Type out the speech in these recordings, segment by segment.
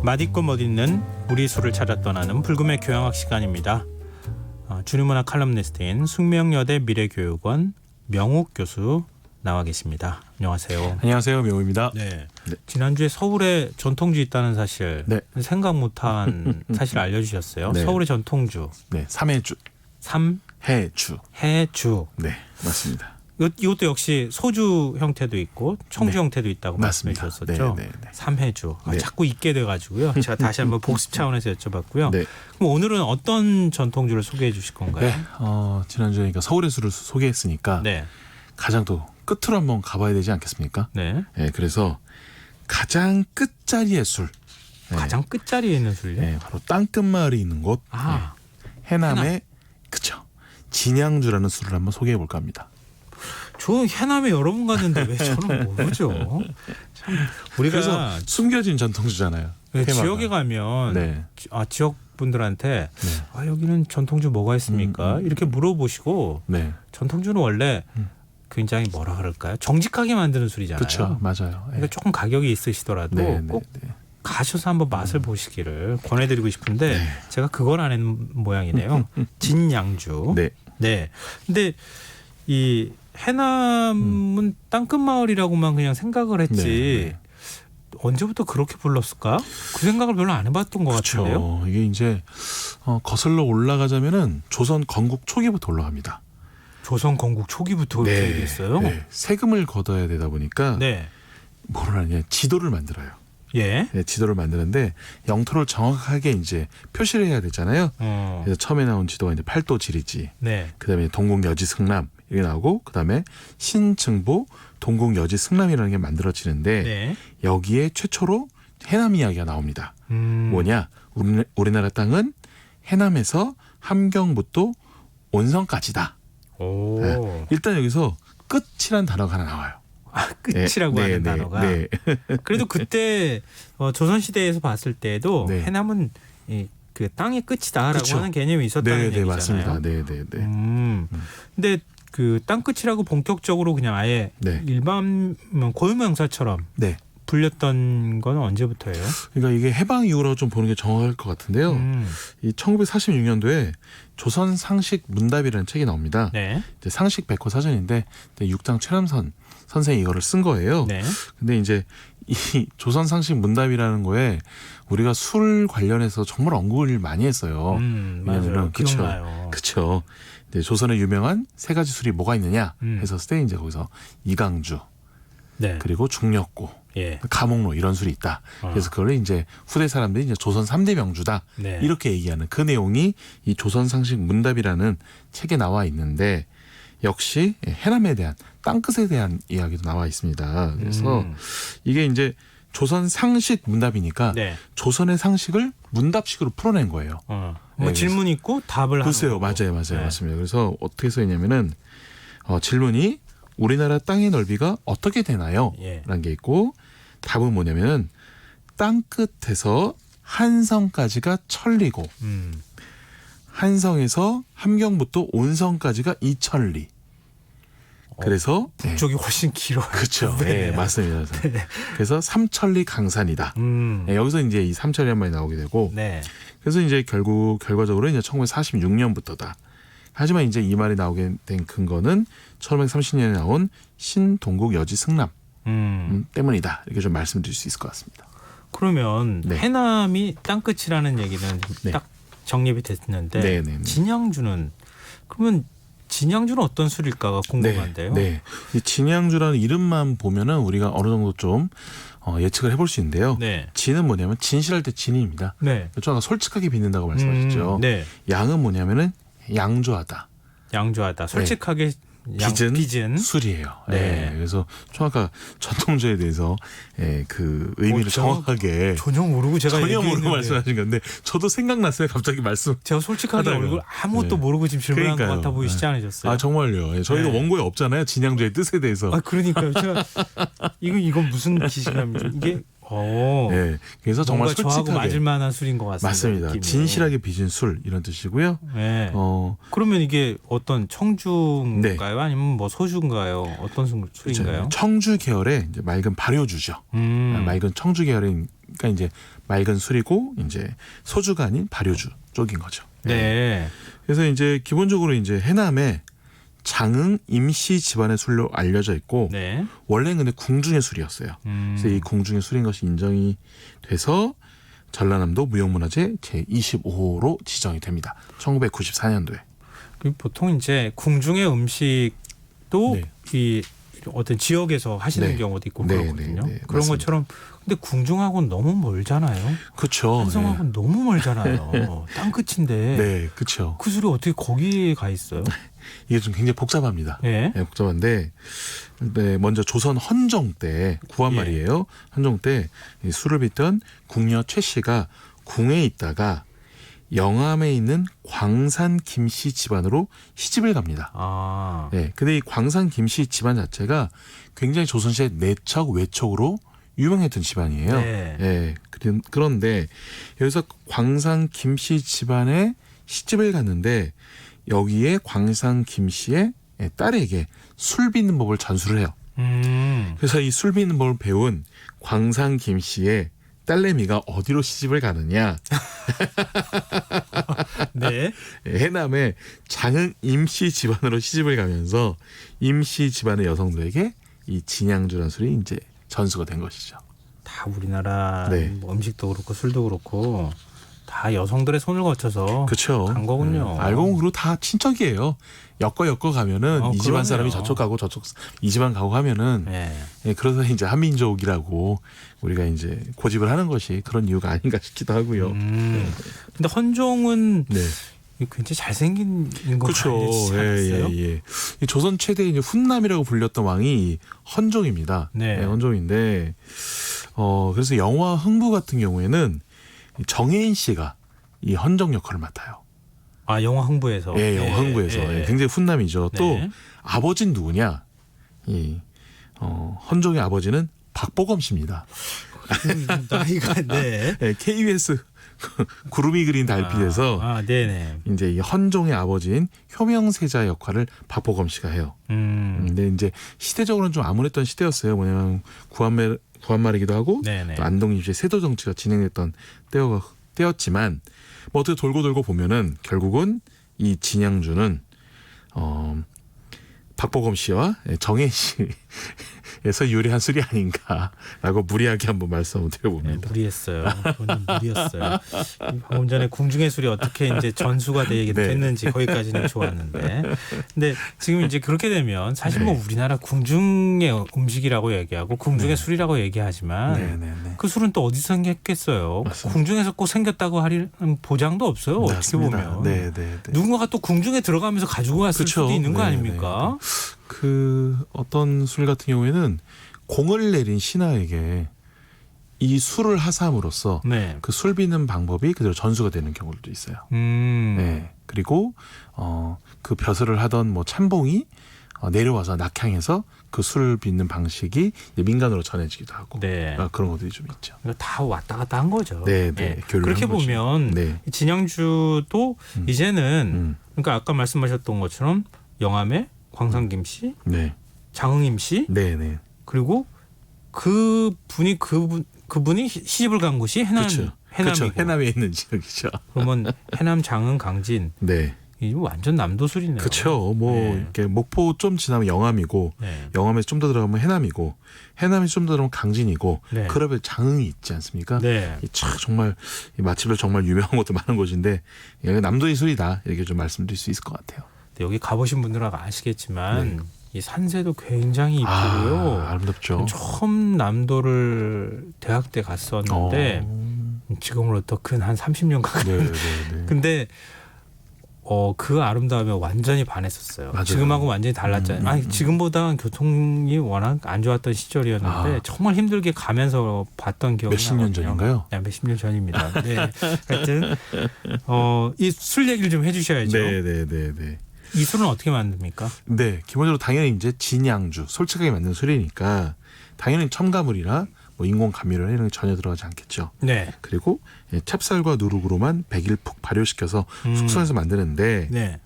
맛있고 멋있는 우리 술을 찾아 떠나는 불금의 교양학 시간입니다. 주류문학 칼럼니스트인 숙명여대 미래교육원 명욱 교수 나와 계십니다. 안녕하세요. 안녕하세요, 명욱입니다. 네. 지난주에 서울에 전통주 있다는 사실 생각 못한 사실 알려주셨어요. 네. 서울의 전통주. 네, 삼해주. 삼해주. 해주. 네, 맞습니다. 이것도 역시 소주 형태도 있고 청주 형태도 있다고 맞습니다. 말씀해 주셨었죠. 네. 삼해주. 네. 자꾸 잊게 돼가지고요. 제가 다시 한번 복습 차원에서 여쭤봤고요. 네. 그럼 오늘은 어떤 전통주를 소개해 주실 건가요? 네, 지난주에 그러니까 서울의 술을 소개했으니까 네. 가장 또 끝으로 한번 가봐야 되지 않겠습니까? 네. 네, 그래서 가장 끝자리의 술. 네. 가장 끝자리에 있는 술요? 네, 바로 땅끝마을이 있는 곳. 아, 해남의 그쵸. 진양주라는 술을 한번 소개해 볼까 합니다. 저 해남에 여러 번 갔는데 왜 저는 모르죠? 참 우리가 그래서 숨겨진 전통주잖아요. 테마가. 지역에 가면 네. 지역 분들한테 네. 여기는 전통주 뭐가 있습니까? 이렇게 물어보시고 네. 전통주는 원래 굉장히 뭐라 그럴까요? 정직하게 만드는 술이잖아요. 그렇죠. 맞아요. 그러니까 조금 가격이 있으시더라도 꼭 가셔서 한번 맛을 보시기를 권해드리고 싶은데 제가 그걸 안 했는 모양이네요. 진양주. 네. 네. 근데 이 해남은 땅끝마을이라고만 그냥 생각을 했지 언제부터 그렇게 불렀을까? 그 생각을 별로 안 해봤던 것 같은데요. 이게 이제 거슬러 올라가자면은 조선 건국 초기부터 올라갑니다. 조선 건국 초기부터 그렇게 됐어요? 네. 세금을 걷어야 되다 보니까 뭐를 하냐 지도를 만들어요. 예. 네, 지도를 만드는데 영토를 정확하게 이제 표시를 해야 되잖아요. 그래서 처음에 나온 지도가 이제 팔도 지리지. 그다음에 동국 여지 승남 이게 나오고 그다음에 신증보 동국 여지 승남이라는 게 만들어지는데 여기에 최초로 해남 이야기가 나옵니다. 뭐냐? 우리나라 땅은 해남에서 함경부터 온성까지다. 네. 일단 여기서 끝이란 단어가 하나 나와요. 끝이라고 하는 단어가. 그래도 그때 조선시대에서 봤을 때도 해남은 그 땅의 끝이다라고 하는 개념이 있었다는 얘기잖아요. 맞습니다. 근데 그 땅끝이라고 본격적으로 그냥 아예 일반 고유명사처럼 불렸던 건 언제부터예요? 그러니까 이게 해방 이후로 좀 보는 게 정확할 것 같은데요. 이 1946년도에 조선 상식 문답이라는 책이 나옵니다. 이제 상식 백호 사전인데 육장 최남선 선생이 이거를 쓴 거예요. 근데 이제 이 조선 상식 문답이라는 거에 우리가 술 관련해서 정말 언급을 많이 했어요. 왜냐면 그렇죠. 조선에 유명한 세 가지 술이 뭐가 있느냐 했었을 때 이제 거기서 이강주 그리고 중력고 가목로 이런 술이 있다. 그래서 그걸 이제 후대 사람들이 이제 조선 3대 명주다 이렇게 얘기하는 그 내용이 이 조선 상식 문답이라는 책에 나와 있는데 역시 해남에 대한 땅끝에 대한 이야기도 나와 있습니다. 그래서 이게 이제 조선 상식 문답이니까 조선의 상식을 문답식으로 풀어낸 거예요. 질문 있고 답을 하는 글쎄요. 맞아요. 맞습니다. 그래서 어떻게 써있냐면은 질문이 우리나라 땅의 넓이가 어떻게 되나요? 라는 게 있고 답은 뭐냐면은 땅끝에서 한성까지가 천리고 한성에서 함경부터 온성까지가 2000리. 그래서 북쪽이 훨씬 길어요. 그렇죠. 네, 맞습니다. 그래서 3000리 강산이다. 여기서 이제 이 3000리 한 말이 나오게 되고 그래서 이제 결과적으로 이제 1946년부터다. 하지만 이제 이 말이 나오게 된 근거는 1530년에 나온 신동국 여지 승남 때문이다. 이렇게 좀 말씀드릴 수 있을 것 같습니다. 그러면 해남이 땅끝이라는 얘기는 딱 정립이 됐는데 진양주는 그러면 진양주는 어떤 술일까가 궁금한데요. 이 진양주라는 이름만 보면은 우리가 어느 정도 좀 예측을 해볼 수 있는데요. 진은 뭐냐면 진실할 때 진입니다. 저 아까 솔직하게 빚는다고 말씀하셨죠. 양은 뭐냐면은 양조하다. 솔직하게 빚은 술이에요. 그래서 아까 전통주에 대해서 그 의미를 정확하게 전혀 모르고 모르고 말씀하신 건데 저도 생각났어요. 갑자기 말씀. 제가 솔직하게 얼굴 아무것도 모르고 지금 질문한 것 같아 보이시지 않으셨어요? 정말요. 저희가 원고에 없잖아요. 진양주의 뜻에 대해서. 그러니까요. 제가 이건 무슨 기시감이죠? 이게 네, 그래서 정말 뭔가 저하고 솔직하게 맞을 만한 술인 것 같습니다. 맞습니다. 느낌이. 진실하게 빚은 술 이런 뜻이고요. 네. 그러면 이게 어떤 청주인가요? 네. 아니면 뭐 소주인가요? 어떤 술인가요? 청주 계열의 이제 맑은 발효주죠. 맑은 청주 계열이니까 이제 맑은 술이고 이제 소주가 아닌 발효주 쪽인 거죠. 네. 그래서 이제 기본적으로 이제 해남에 장흥 임시 집안의 술로 알려져 있고 네. 원래는 근데 궁중의 술이었어요. 그래서 이 궁중의 술인 것이 인정이 돼서 전라남도 무형문화재 제25호로 지정이 됩니다. 1994년도에. 보통 이제 궁중의 음식도 네. 이 어떤 지역에서 하시는 네. 경우도 있고 네, 그렇거든요. 네, 네, 그런 맞습니다. 것처럼 근데 궁중하고는 너무 멀잖아요. 그렇죠. 한성하고는 너무 멀잖아요. 땅 끝인데. 네, 그렇죠. 그 술이 어떻게 거기에 가 있어요? 이게 좀 굉장히 복잡합니다. 네. 네, 복잡한데 먼저 조선 헌종 때 구한 말이에요. 헌종 때 술을 빚던 궁녀 최 씨가 궁에 있다가 영암에 있는 광산 김씨 집안으로 시집을 갑니다. 네, 근데 이 광산 김씨 집안 자체가 굉장히 조선시대 내척 외척으로 유명했던 집안이에요. 네. 네, 그런데 여기서 광산 김씨 집안에 시집을 갔는데 여기에 광산 김씨의 딸에게 술 빚는 법을 전수를 해요. 그래서 이 술 빚는 법을 배운 광산 김씨의 딸내미가 어디로 시집을 가느냐? 네. 해남의 장흥 임씨 집안으로 시집을 가면서 임씨 집안의 여성들에게 이 진양주라는 술이 이제 전수가 된 것이죠. 다 우리나라 네. 뭐 음식도 그렇고 술도 그렇고 다 여성들의 손을 거쳐서 그렇죠. 간 거군요. 알고 보면 그리고 다 친척이에요. 엮어 가면은 이 집안 사람이 저쪽 가고 저쪽 이 집안 가고 하면은 그래서 이제 한민족이라고 우리가 이제 고집을 하는 것이 그런 이유가 아닌가 싶기도 하고요. 근데 헌종은 굉장히 잘생긴 거 그렇죠. 예. 이 조선 최대 이제 훈남이라고 불렸던 왕이 헌종입니다. 네. 헌종인데 그래서 영화 흥부 같은 경우에는 정혜인 씨가 이 헌종 역할을 맡아요. 아, 영화 흥부에서. 예, 영화 흥부에서 굉장히 훈남이죠. 네. 또 아버지는 누구냐? 이 헌종의 아버지는 박보검 씨입니다. 나이가 네. KBS 구름이 그린 달빛에서 네네. 이제 이 헌종의 아버지인 효명세자 역할을 박보검 씨가 해요. 근데 이제 시대적으로는 좀 암울했던 시대였어요. 뭐냐면 구한말이기도 하고 또 안동입시의 세도 정치가 진행됐던 때였지만 뭐 어떻게 돌고 보면은 결국은 이 진양주는 박보검 씨와 정혜 씨에서 유래한 술이 아닌가라고 무리하게 한번 말씀을 드려봅니다. 네, 무리했어요. 그건 무리였어요. 방금 전에 궁중의 술이 어떻게 이제 전수가 됐는지 거기까지는 좋았는데, 근데 지금 이제 그렇게 되면 사실 뭐 우리나라 궁중의 음식이라고 얘기하고 궁중의 술이라고 얘기하지만 그 술은 또 어디서 생겼겠어요? 맞습니다. 궁중에서 꼭 생겼다고 하는 보장도 없어요. 맞습니다. 어떻게 보면 누군가가 또 궁중에 들어가면서 가지고 갔을 수도 있는 거 아닙니까? 그 어떤 술 같은 경우에는 공을 내린 신하에게 이 술을 하사함으로써 그 술 빚는 방법이 그대로 전수가 되는 경우도 있어요. 네. 그리고 그 벼슬을 하던 뭐 참봉이 내려와서 낙향해서 그 술을 빚는 방식이 민간으로 전해지기도 하고 그런 것들이 좀 있죠. 다 왔다 갔다 한 거죠. 거죠. 그렇게 보면 진양주도 이제는 그러니까 아까 말씀하셨던 것처럼 영암의 광산김씨, 장흥임씨, 그리고 그분이 시집을 간 곳이 해남이고, 그렇죠. 해남에 있는 지역이죠. 그러면 해남, 장흥, 강진, 이 완전 남도 술이네요. 그렇죠. 이렇게 목포 좀 지나면 영암이고, 영암에서 좀 더 들어가면 해남이고, 해남에서 좀 더 들어가면 강진이고, 그 앞에 장흥이 있지 않습니까? 참 정말 맛집들 정말 유명한 것도 많은 곳인데 여기 남도의 술이다 이렇게 좀 말씀드릴 수 있을 것 같아요. 여기 가보신 분들은 아시겠지만 이 산세도 굉장히 이쁘고요. 아름답죠. 처음 남도를 대학 때 갔었는데 지금으로부터 근 한 30년 가까이. 근데 그 아름다움에 완전히 반했었어요. 맞아요. 지금하고 완전히 달랐잖아요. 지금보다 교통이 워낙 안 좋았던 시절이었는데 정말 힘들게 가면서 봤던 기억이 나거든요. 몇십 년 전인가요? 네, 몇십 년 전입니다. 하여튼 이 술 얘기를 좀 해주셔야죠. 이 술은 어떻게 만듭니까? 기본적으로 당연히 이제 진양주, 솔직하게 만든 술이니까 당연히 첨가물이나 뭐 인공 감미료 이런 게 전혀 들어가지 않겠죠. 네. 그리고 찹쌀과 누룩으로만 100일 푹 발효시켜서 숙성해서 만드는데 네.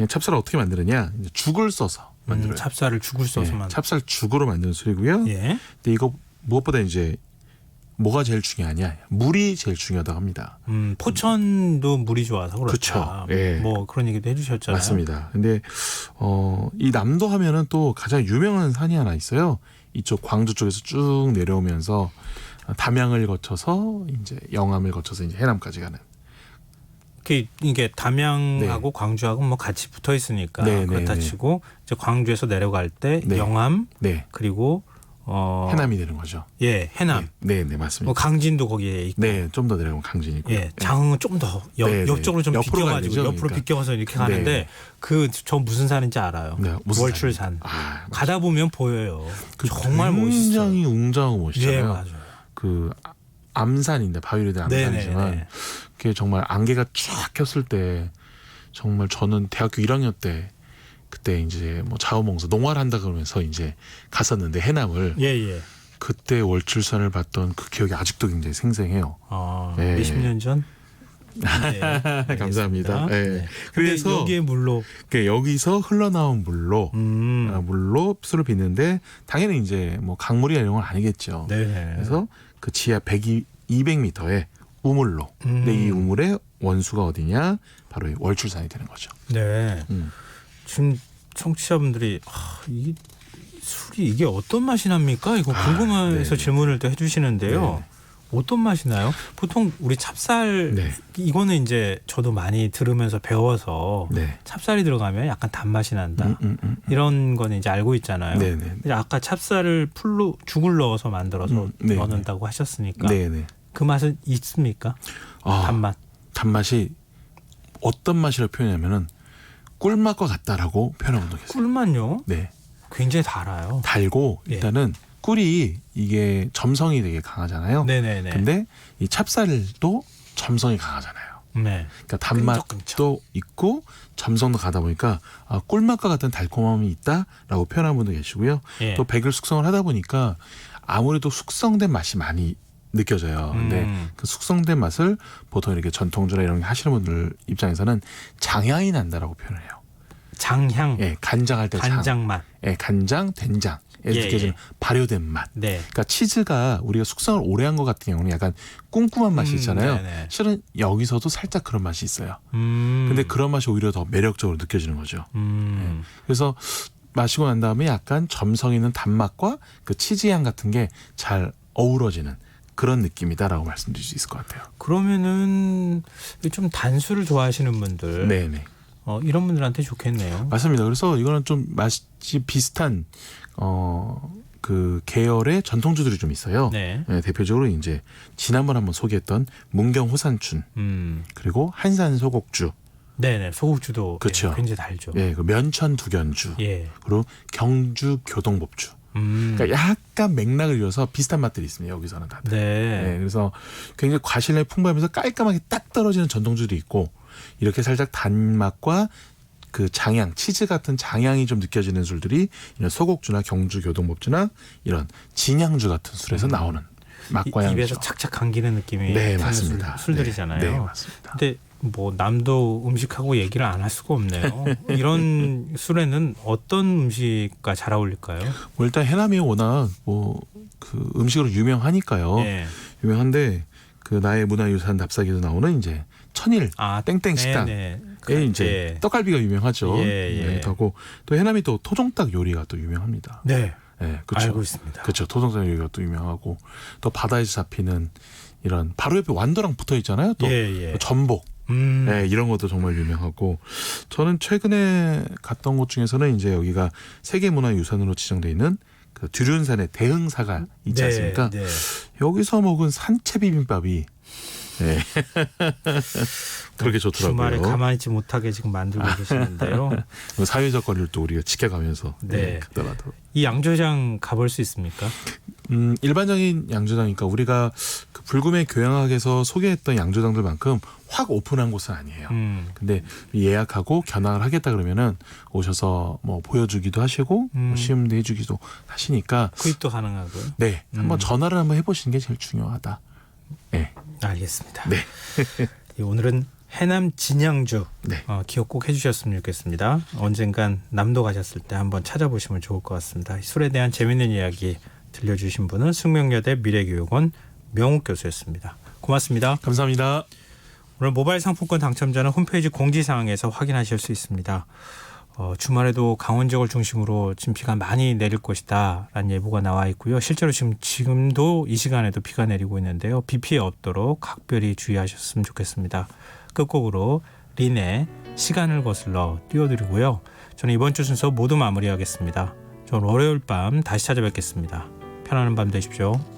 찹쌀을 어떻게 만드느냐? 이제 죽을 써서 만들어요. 찹쌀을 죽을 써서 만들. 찹쌀 죽으로 만드는 술이고요. 예. 근데 이거 무엇보다 이제 뭐가 제일 중요하냐? 물이 제일 중요하다고 합니다. 포천도 물이 좋아서 그렇다. 그렇죠. 예. 뭐 그런 얘기도 해주셨잖아요. 맞습니다. 근데 이 남도 하면은 또 가장 유명한 산이 하나 있어요. 이쪽 광주 쪽에서 쭉 내려오면서 담양을 거쳐서 이제 영암을 거쳐서 이제 해남까지 가는. 이게 담양하고 광주하고 뭐 같이 붙어 있으니까 네, 그렇다 네, 치고 이제 광주에서 내려갈 때 네. 영암 네. 그리고 해남이 되는 거죠. 예, 해남. 네, 맞습니다. 뭐 강진도 거기에 있고. 네, 좀 더 내려오면 강진이 있고요. 예, 장흥은 좀 더 옆쪽으로 좀 옆으로 가야 비껴가지고 되죠, 옆으로 그러니까. 비껴가서 이렇게 가는데 저 무슨 산인지 알아요. 네, 무슨 월출산. 아, 가다 보면 보여요. 정말 멋있어요. 굉장히 웅장하고 멋있잖아요. 예, 맞아요. 그 암산인데 바위로된 암산이지만 네네네. 그게 정말 안개가 쫙 꼈을 때 정말 저는 대학교 1학년 때 그때 이제 뭐 자원봉사 농활 한다 그러면서 이제 갔었는데 해남을 예. 그때 월출산을 봤던 그 기억이 아직도 굉장히 생생해요. 예. 몇십 년 전? 네, 감사합니다. 네. 네. 그래서 여기에 물로 여기서 흘러나온 물로 술을 빚는데 당연히 이제 뭐 강물이나 이런 건 아니겠죠. 네. 그래서 그 지하 200m의 우물로. 근데 이 우물의 원수가 어디냐? 바로 이 월출산이 되는 거죠. 네. 지금 청취자분들이 이 술이 이게 어떤 맛이 납니까? 이거 궁금해서 질문을 또 해주시는데요. 네네. 어떤 맛이 나요? 보통 우리 찹쌀 이거는 이제 저도 많이 들으면서 배워서 찹쌀이 들어가면 약간 단맛이 난다. 이런 거는 이제 알고 있잖아요. 근데 아까 찹쌀을 풀로 죽을 넣어서 만들어서 넣는다고 하셨으니까 그 맛은 있습니까? 단맛이 어떤 맛이라고 표현하면은 꿀맛과 같다라고 표현한 분도 계세요. 꿀맛요? 네. 굉장히 달아요. 달고 일단은 꿀이 이게 점성이 되게 강하잖아요. 네네네. 근데 이 찹쌀도 점성이 강하잖아요. 네. 그러니까 단맛도 있고 점성도 가다 보니까 꿀맛과 같은 달콤함이 있다라고 표현하는 분도 계시고요. 또 100일 숙성을 하다 보니까 아무래도 숙성된 맛이 많이 느껴져요. 근데 그 숙성된 맛을 보통 이렇게 전통주나 이런 게 하시는 분들 입장에서는 장향이 난다라고 표현해요. 장향. 예, 간장할 때 간장 맛. 예, 간장, 된장. 느껴지는 발효된 맛. 그러니까 치즈가 우리가 숙성을 오래 한 것 같은 경우는 약간 쿰쿰한 맛이 있잖아요. 실은 여기서도 살짝 그런 맛이 있어요. 근데 그런 맛이 오히려 더 매력적으로 느껴지는 거죠. 예. 그래서 마시고 난 다음에 약간 점성 있는 단맛과 그 치즈 향 같은 게 잘 어우러지는 그런 느낌이다라고 말씀드릴 수 있을 것 같아요. 그러면은 좀 단술을 좋아하시는 분들, 이런 분들한테 좋겠네요. 맞습니다. 그래서 이거는 좀 맛이 비슷한 그 계열의 전통주들이 좀 있어요. 대표적으로 이제 지난번 한번 소개했던 문경 호산춘, 그리고 한산 소곡주. 소곡주도 그렇죠. 굉장히 달죠. 그 면천 두견주, 그리고 경주 교동법주. 그러니까 약간 맥락을 이어서 비슷한 맛들이 있습니다. 여기서는 다들. 그래서 굉장히 과실량이 풍부하면서 깔끔하게 딱 떨어지는 전통주도 있고 이렇게 살짝 단맛과 그 장향, 치즈 같은 장향이 좀 느껴지는 술들이 이런 소곡주나 경주 교동법주나 이런 진향주 같은 술에서 나오는 맛과 향이죠. 입에서 착착 감기는 느낌이 맞습니다. 술들이잖아요. 맞습니다. 근데 뭐 남도 음식하고 얘기를 안 할 수가 없네요. 이런 술에는 어떤 음식과 잘 어울릴까요? 일단 해남이 워낙 뭐 그 음식으로 유명하니까요. 유명한데 그 나의 문화유산 답사기에서 나오는 이제 천일 땡땡 식당에 이제 떡갈비가 유명하죠. 하고 또 해남이 또 토종닭 요리가 또 유명합니다. 그렇죠. 알고 있습니다. 그렇죠. 토종닭 요리가 또 유명하고 또 바다에서 잡히는 이런 바로 옆에 완도랑 붙어 있잖아요. 또 전복. 이런 것도 정말 유명하고 저는 최근에 갔던 곳 중에서는 이제 여기가 세계문화유산으로 지정돼 있는 그 두륜산의 대흥사가 있지 않습니까? 여기서 먹은 산채 비빔밥이 그렇게 좋더라고요. 주말에 가만히 있지 못하게 지금 만들고 계시는데요. 사회적 거리를 또 우리가 지켜가면서 그때마다 이 양조장 가볼 수 있습니까? 일반적인 양조장이니까 우리가 그 불금의 교양학에서 소개했던 양조장들만큼 확 오픈한 곳은 아니에요. 근데 예약하고 견학을 하겠다 그러면은 오셔서 뭐 보여주기도 하시고 뭐 시음도 해주기도 하시니까 구입도 가능하고요. 네, 한번 전화를 한번 해보시는 게 제일 중요하다. 네, 알겠습니다. 네. 오늘은 해남 진양주 네. 기억 꼭 해주셨으면 좋겠습니다. 언젠간 남도 가셨을 때 한번 찾아보시면 좋을 것 같습니다. 술에 대한 재미있는 이야기 들려주신 분은 숙명여대 미래교육원 명욱 교수였습니다. 고맙습니다. 감사합니다. 오늘 모바일 상품권 당첨자는 홈페이지 공지사항에서 확인하실 수 있습니다. 주말에도 강원 지역을 중심으로 지금 비가 많이 내릴 것이다 라는 예보가 나와 있고요. 실제로 지금도 이 시간에도 비가 내리고 있는데요. 비 피해 없도록 각별히 주의하셨으면 좋겠습니다. 끝곡으로 린의 시간을 거슬러 띄워드리고요. 저는 이번 주 순서 모두 마무리하겠습니다. 저는 월요일 밤 다시 찾아뵙겠습니다. 편안한 밤 되십시오.